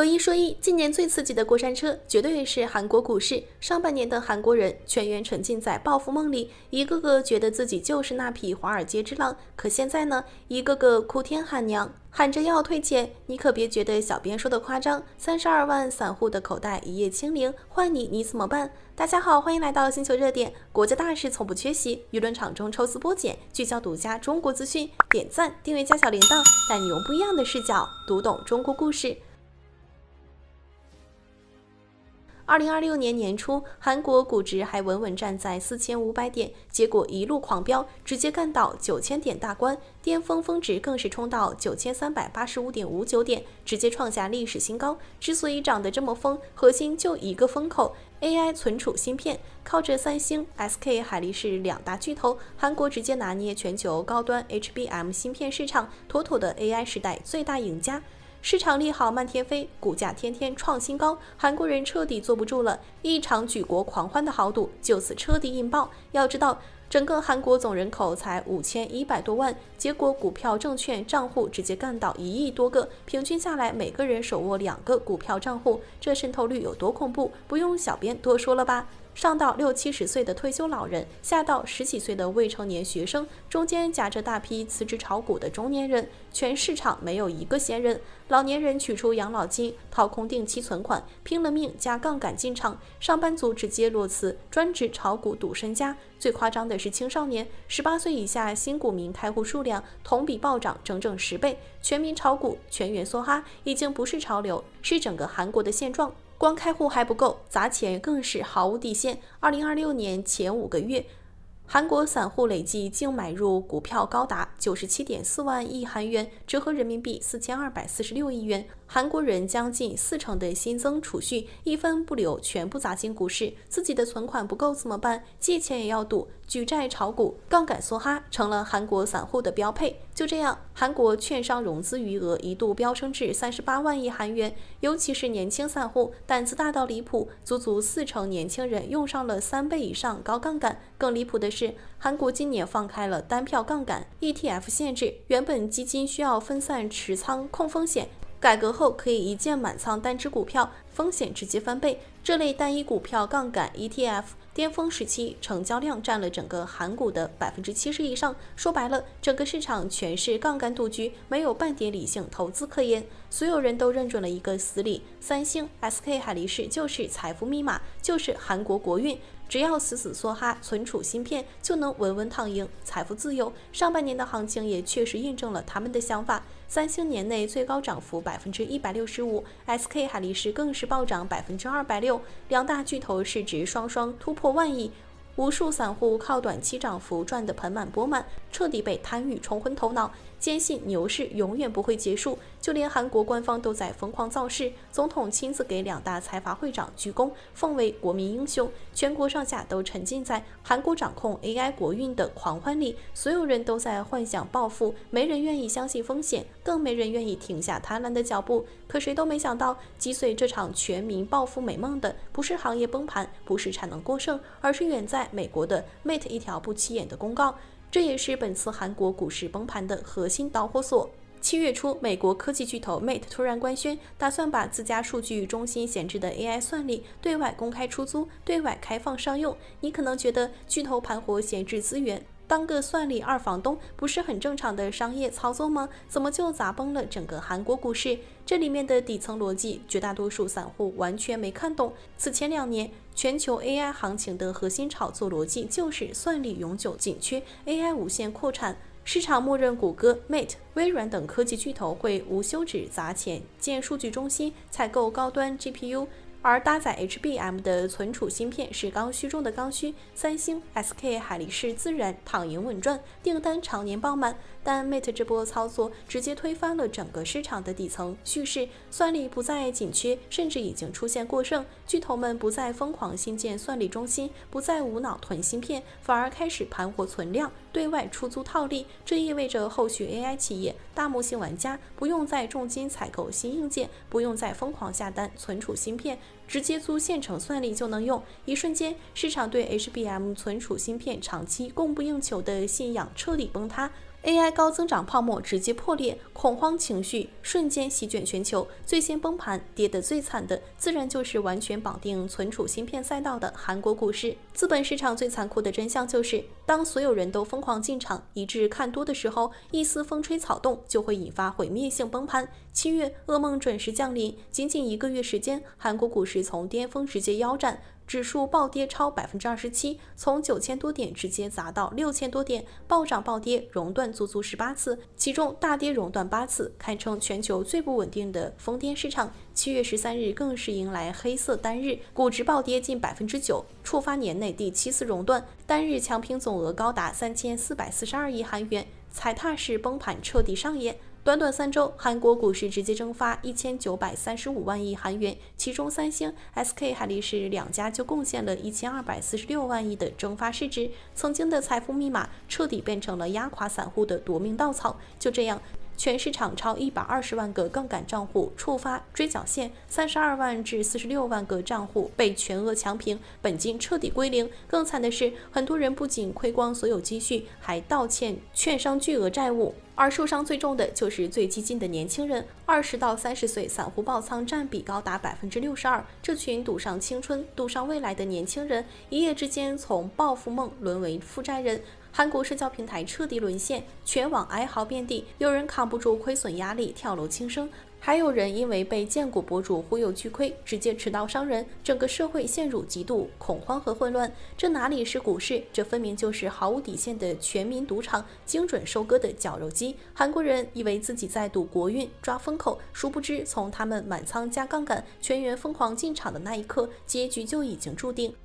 有一说一，今年最刺激的过山车绝对是韩国股市。上半年的韩国人全员沉浸在暴富梦里，一个个觉得自己就是那匹华尔街之狼。可现在呢，一个个哭天喊娘，喊着要退钱。你可别觉得小编说的夸张，32万散户的口袋一夜清零，换你怎么办？大家好，欢迎来到星球热点，国家大事从不缺席，舆论场中抽丝剥茧，聚焦独家中国资讯。点赞、订阅加小铃铛，带你用不一样的视角读懂中国故事。2026年年初，韩国股指还稳稳站在4500点，结果一路狂飙，直接干到9000点大关，巅峰峰值更是冲到9385.59点，直接创下历史新高。之所以涨得这么疯，核心就一个风口 AI 存储芯片，靠着三星、SK 海力士两大巨头，韩国直接拿捏全球高端 HBM 芯片市场，妥妥的 AI 时代最大赢家。市场利好漫天飞，股价天天创新高，韩国人彻底坐不住了，一场举国狂欢的豪赌就此彻底引爆。要知道，整个韩国总人口才5100多万，结果股票证券账户直接干到1亿多个，平均下来每个人手握2个股票账户，这渗透率有多恐怖，不用小编多说了吧？上到60-70岁的退休老人，下到10几岁的未成年学生，中间夹着大批辞职炒股的中年人，全市场没有一个闲人。老年人取出养老金，掏空定期存款，拼了命加杠杆进场；上班族直接裸辞，专职炒股赌身家。最夸张的是青少年，18岁以下新股民开户数量同比暴涨整整10倍，全民炒股、全员梭哈，已经不是潮流，是整个韩国的现状。光开户还不够，砸钱更是毫无底线。2026年前5个月，韩国散户累计净买入股票高达97.4万亿韩元，折合人民币4246亿元。韩国人将近40%的新增储蓄一分不留，全部砸进股市。自己的存款不够怎么办？借钱也要赌，举债炒股，杠杆梭哈成了韩国散户的标配。就这样，韩国券商融资余额一度飙升至38万亿韩元，尤其是年轻散户胆子大到离谱，足足40%年轻人用上了3倍以上高杠杆。更离谱的是，韩国今年放开了单票杠杆 ETF 限制，原本基金需要分散持仓控风险，改革后可以一键满仓单只股票，风险直接翻倍。这类单一股票杠杆 ETF 巅峰时期成交量占了整个韩股的70%以上，说白了，整个市场全是杠杆赌局，没有半点理性投资可言。所有人都认准了一个死理，三星、SK 海力士就是财富密码，就是韩国国运。只要死梭哈存储芯片，就能稳稳躺赢，财富自由。上半年的行情也确实印证了他们的想法。三星年内最高涨幅165%，SK 海力士更是暴涨260%，两大巨头市值双双突破万亿。无数散户靠短期涨幅赚得盆满钵满，彻底被贪欲冲昏头脑，坚信牛市永远不会结束。就连韩国官方都在疯狂造势，总统亲自给两大财阀会长鞠躬，奉为国民英雄。全国上下都沉浸在韩国掌控 AI 国运的狂欢里，所有人都在幻想暴富，没人愿意相信风险，更没人愿意停下贪婪的脚步。可谁都没想到，击碎这场全民暴富美梦的，不是行业崩盘，不是产能过剩，而是远在美国的 Mate 一条不起眼的公告。这也是本次韩国股市崩盘的核心导火索。7月初，美国科技巨头 Mate 突然官宣，打算把自家数据中心闲置的 AI 算力对外公开出租，对外开放商用。你可能觉得巨头盘活闲置资源，当个算力二房东不是很正常的商业操作吗？怎么就砸崩了整个韩国股市？这里面的底层逻辑，绝大多数散户完全没看懂。此前2年，全球 AI 行情的核心炒作逻辑就是算力永久紧缺， AI 无限扩产。市场默认谷歌、Mate、微软等科技巨头会无休止砸钱建数据中心，采购高端 GPU，而搭载 HBM 的存储芯片是刚需中的刚需，三星、SK 海力士自然躺赢稳赚，订单常年爆满。但 Mate 这波操作直接推翻了整个市场的底层叙事，算力不再紧缺，甚至已经出现过剩。巨头们不再疯狂新建算力中心，不再无脑囤芯片，反而开始盘活存量，对外出租套利。这意味着后续 AI 企业、大模型玩家不用再重金采购新硬件，不用再疯狂下单存储芯片，直接租现成算力就能用。一瞬间，市场对 HBM 存储芯片长期供不应求的信仰彻底崩塌。AI 高增长泡沫直接破裂，恐慌情绪瞬间席卷全球，最先崩盘、跌得最惨的，自然就是完全绑定存储芯片赛道的韩国股市。资本市场最残酷的真相就是，当所有人都疯狂进场、一致看多的时候，一丝风吹草动就会引发毁灭性崩盘。7月，噩梦准时降临，仅仅1个月时间，韩国股市从巅峰直接腰斩。指数暴跌超27%，从9000多点直接砸到6000多点，暴涨暴跌，熔断足足18次，其中大跌熔断8次，堪称全球最不稳定的疯癫市场。7月13日更是迎来黑色单日，股指暴跌近9%，触发年内第7次熔断，单日强平总额高达3442亿韩元，踩踏式崩盘彻底上演。短短3周，韩国股市直接蒸发1935万亿韩元，其中三星、SK 海力士两家就贡献了1246万亿的蒸发市值。曾经的财富密码彻底变成了压垮散户的夺命稻草。就这样，全市场超120万个杠杆账户触发追缴线，32万至46万个账户被全额强平，本金彻底归零。更惨的是，很多人不仅亏光所有积蓄，还倒欠券商巨额债务。而受伤最重的就是最激进的年轻人，20到30岁散户爆仓占比高达62%。这群赌上青春、赌上未来的年轻人，一夜之间从暴富梦沦为负债人。韩国社交平台彻底沦陷，全网哀嚎遍地，有人扛不住亏损压力跳楼轻生，还有人因为被荐股博主忽悠巨亏，直接持刀伤人，整个社会陷入极度恐慌和混乱。这哪里是股市，这分明就是毫无底线的全民赌场，精准收割的绞肉机。韩国人以为自己在赌国运、抓风口，殊不知从他们满仓加杠杆、全员疯狂进场的那一刻，结局就已经注定。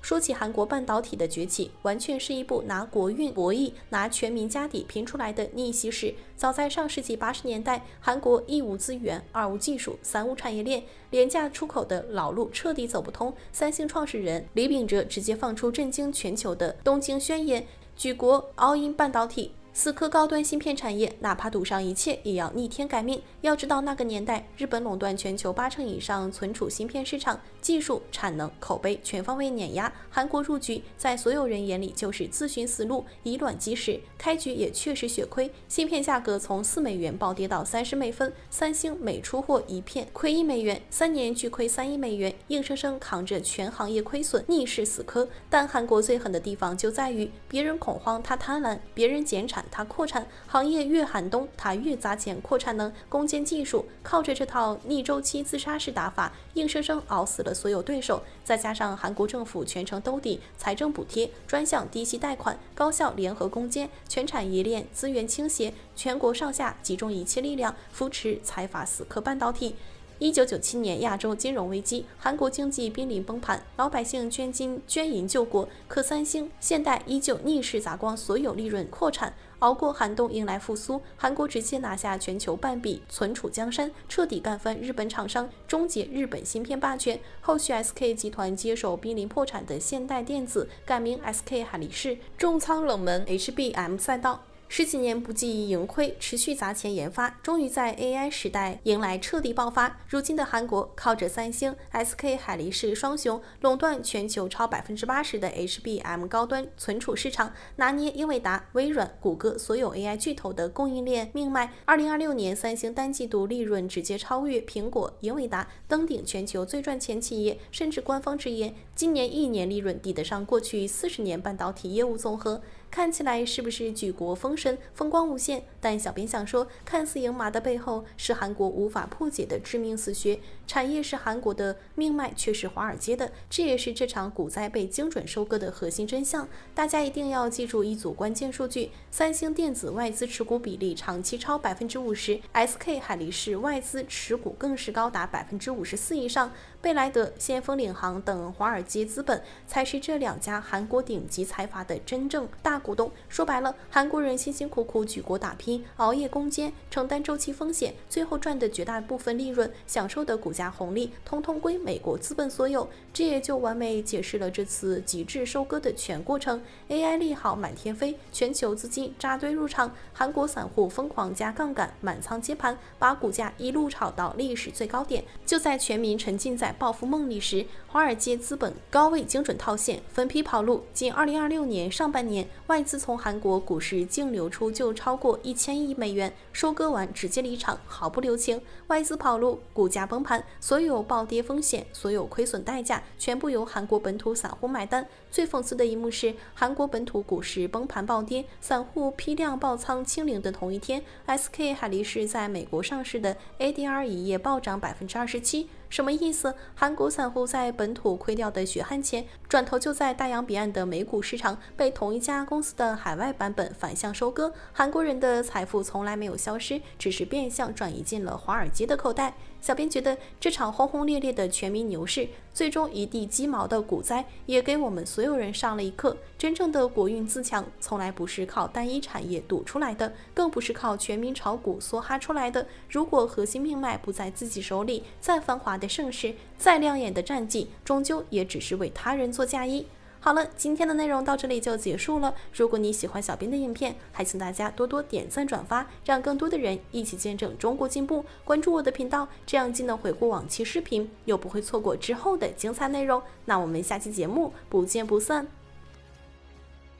说起韩国半导体的崛起，完全是一部拿国运博弈、拿全民家底拼出来的逆袭史。早在上世纪80年代，韩国一无资源、二无技术、三无产业链，廉价出口的老路彻底走不通。三星创始人李秉哲直接放出震惊全球的东京宣言，举国 all in 半导体。死磕高端芯片产业，哪怕赌上一切，也要逆天改命。要知道那个年代，日本垄断全球80%以上存储芯片市场，技术、产能、口碑全方位碾压。韩国入局，在所有人眼里就是自寻死路，以卵击石。开局也确实血亏，芯片价格从4美元暴跌到30美分，三星每出货一片亏1美元，3年巨亏3亿美元，硬生生扛着全行业亏损，逆势死磕。但韩国最狠的地方就在于，别人恐慌他贪婪，别人减产它扩产，行业越寒冬，它越砸钱扩产能、攻坚技术，靠着这套逆周期自杀式打法，硬生生熬死了所有对手。再加上韩国政府全程兜底，财政补贴、专项低息贷款、高效联合攻坚，全产业链资源倾斜，全国上下集中一切力量扶持财阀死磕半导体。1997年亚洲金融危机，韩国经济濒临崩盘，老百姓捐金捐银救国，可三星、现代依旧逆势砸光所有利润扩产，熬过寒冬迎来复苏，韩国直接拿下全球半壁存储江山，彻底干翻日本厂商，终结日本芯片霸权。后续 SK 集团接手濒临破产的现代电子，改名 SK 海力士，重仓冷门 HBM 赛道。10几年不计盈亏，持续砸钱研发，终于在 AI 时代迎来彻底爆发。如今的韩国靠着三星、SK 海力士双雄垄断全球超80%的 HBM 高端存储市场，拿捏英伟达、微软、谷歌所有 AI 巨头的供应链命脉。2026年，三星单季度利润直接超越苹果、英伟达，登顶全球最赚钱企业，甚至官方直言，今年1年利润抵得上过去40年半导体业务总和。看起来是不是举国封神、风光无限？但小编想说，看似赢麻的背后是韩国无法破解的致命死穴。产业是韩国的命脉，却是华尔街的，这也是这场股灾被精准收割的核心真相。大家一定要记住一组关键数据：三星电子外资持股比例长期超50%，SK 海力士外资持股更是高达54%以上。贝莱德、先锋领航等华尔街资本才是这2家韩国顶级财阀的真正大股东。说白了，韩国人辛辛苦苦举国打拼，熬夜攻坚，承担周期风险，最后赚的绝大部分利润，享受的股价红利通通归美国资本所有。这也就完美解释了这次极致收割的全过程。AI 利好满天飞，全球资金扎堆入场，韩国散户疯狂加杠杆，满仓接盘，把股价一路炒到历史最高点。就在全民沉浸在暴富梦里时，华尔街资本高位精准套现，分批跑路。仅2026年上半年，外资从韩国股市净流出就超过1000亿美元，收割完直接离场，毫不留情。外资跑路，股价崩盘，所有暴跌风险，所有亏损代价，全部由韩国本土散户买单。最讽刺的一幕是，韩国本土股市崩盘暴跌，散户批量爆仓清零的同一天 ，SK 海力士在美国上市的 ADR 一夜暴涨27%。什么意思？韩国散户在本土亏掉的血汗钱，转头就在大洋彼岸的美股市场被同一家公司的海外版本反向收割。韩国人的财富从来没有消失，只是变相转移进了华尔街的口袋。小编觉得这场轰轰烈烈的全民牛市，最终一地鸡毛的股灾，也给我们所有人上了一课。真正的国运自强，从来不是靠单一产业赌出来的，更不是靠全民炒股梭哈出来的。如果核心命脉不在自己手里，再繁华的盛世，再亮眼的战绩，终究也只是为他人做嫁衣。好了，今天的内容到这里就结束了。如果你喜欢小编的影片，还请大家多多点赞转发，让更多的人一起见证中国进步。关注我的频道，这样既能回顾往期视频，又不会错过之后的精彩内容。那我们下期节目不见不散。